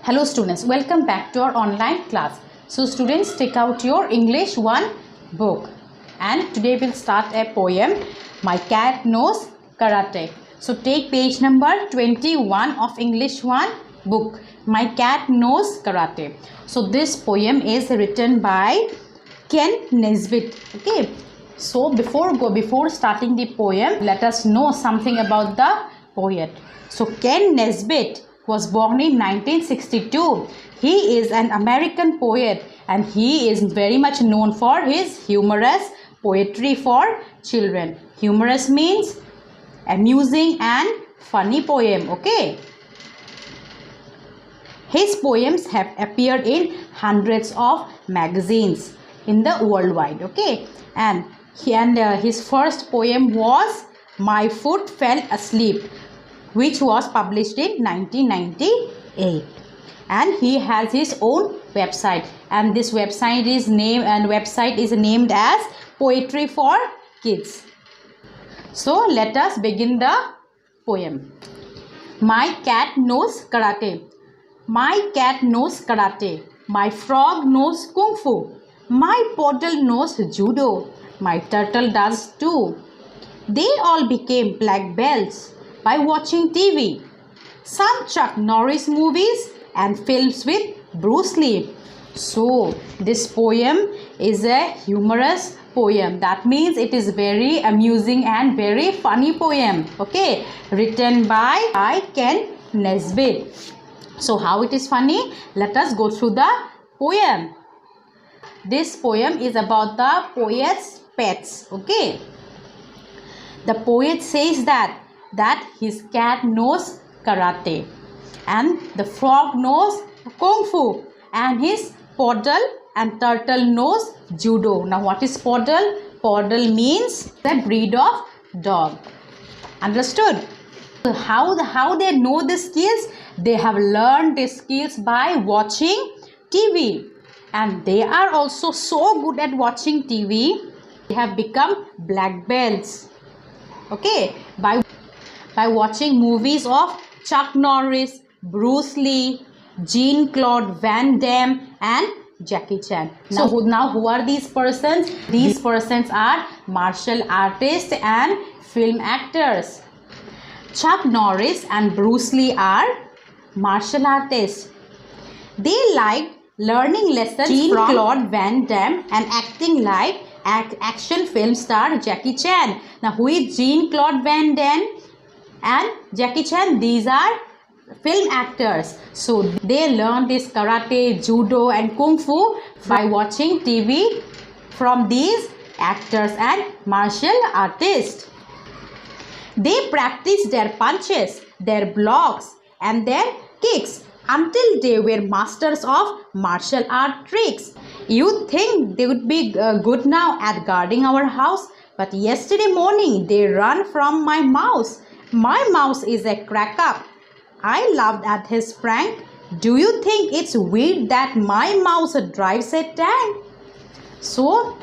Hello students, welcome back to our online class. So students, take out your English 1 book and today we'll start a poem, My Cat Knows Karate. So take page number 21 of English 1 book, My Cat Knows Karate. So this poem is written by Ken Nesbitt. Okay, so before starting the poem, let us know something about the poet. So Ken Nesbitt was born in 1962. He is an American poet and he is very much known for his humorous poetry for children. Humorous means amusing and funny poem. Okay. His poems have appeared in hundreds of magazines in the worldwide. Okay. And his first poem was My Foot Fell Asleep, which was published in 1998, and he has his own website, and this website is named as Poetry for Kids. So let us begin the poem. My cat knows karate. My cat knows karate. My frog knows kung fu. My poodle knows judo. My turtle does too. They all became black belts by watching TV, some Chuck Norris movies and films with Bruce Lee. So this poem is a humorous poem. That means it is very amusing and very funny poem. Okay, written by Ken Nesbitt. So how it is funny? Let us go through the poem. This poem is about the poet's pets. Okay, the poet says that his cat knows karate and the frog knows kung fu and his poodle and turtle knows judo. Now what is poodle? Poodle means the breed of dog. Understood? So how they know the skills? They have learned the skills by watching TV, and they are also so good at watching TV. They have become black belts. Okay, by watching movies of Chuck Norris, Bruce Lee, Jean-Claude Van Damme and Jackie Chan. Now who are these persons? These persons are martial artists and film actors. Chuck Norris and Bruce Lee are martial artists. They liked learning lessons from Jean-Claude Van Damme and acting like action film star Jackie Chan. Now who is Jean-Claude Van Damme and Jackie Chan? These are film actors. So they learn this karate, judo and kung fu by watching TV from these actors and martial artists. They practice their punches, their blocks and their kicks until they were masters of martial art tricks. You think they would be good now at guarding our house, but yesterday morning they ran from my mouse. My mouse is a crack up. I laughed at his prank. Do you think it's weird that my mouse drives a tank? So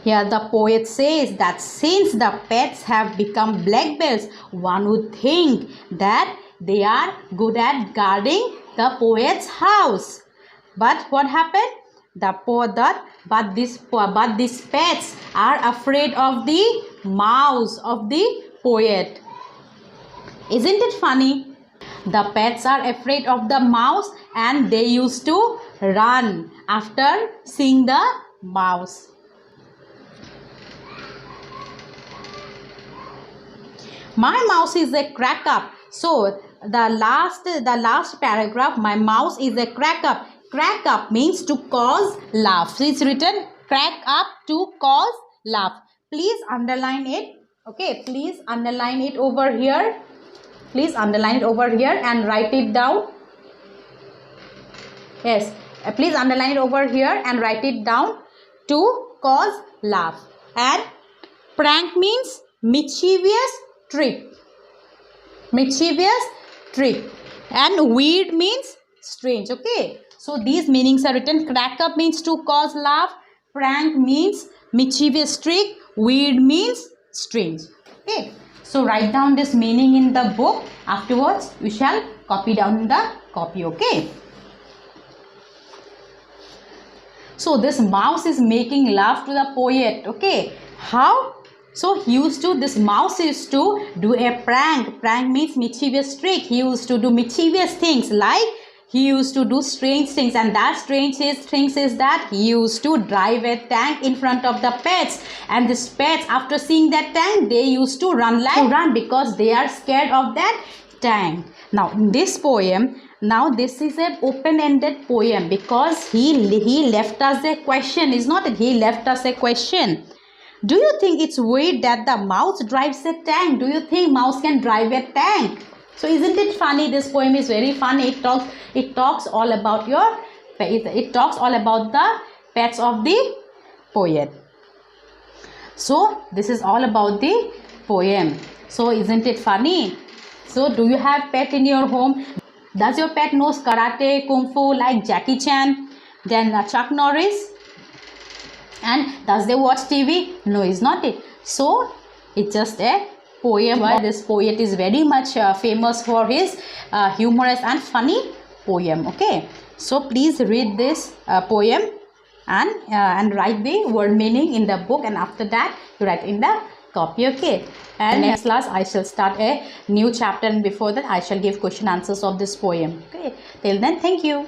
here the poet says that since the pets have become black belts, one would think that they are good at guarding the poet's house. But what happened? But these pets are afraid of the mouse of the poet. Isn't it funny? The pets are afraid of the mouse and they used to run after seeing the mouse. My mouse is a crack up. So the last paragraph, my mouse is a crack up. Crack up means to cause laugh. So it's written crack up to cause laugh. Please underline it. Okay, please underline it over here. Please underline it over here and write it down. Yes, please underline it over here and write it down. To cause laugh. And prank means mischievous trick. Mischievous trick. And weird means strange. Okay, so these meanings are written. Crack up means to cause laugh. Prank means mischievous trick. Weird means strange. Okay, so write down this meaning in the book. Afterwards we shall copy down in the copy. Okay. So this mouse is making love to the poet. Okay. How? So this mouse used to do a prank. Prank means mischievous trick. He used to do mischievous things, like he used to do strange things, and that strange things is that he used to drive a tank in front of the pets, and these pets, after seeing that tank, they used to run because they are scared of that tank. Now in this poem, now this is an open-ended poem because he left us a question. Is not it? He left us a question. Do you think it's weird that the mouse drives a tank? Do you think mouse can drive a tank? So isn't it funny? This poem is very funny. It talks all about the pets of the poet. So this is all about the poem. So isn't it funny? So do you have pet in your home? Does your pet knows karate, kung fu like Jackie Chan, then Chuck Norris? And does they watch TV? No, is not it. So it's just a poem. Why this poet is very much famous for his humorous and funny poem. Okay, so please read this poem and write the word meaning in the book, and after that you write in the copy. Okay, and next class I shall start a new chapter, and before that I shall give question answers of this poem. Okay, till then, thank you.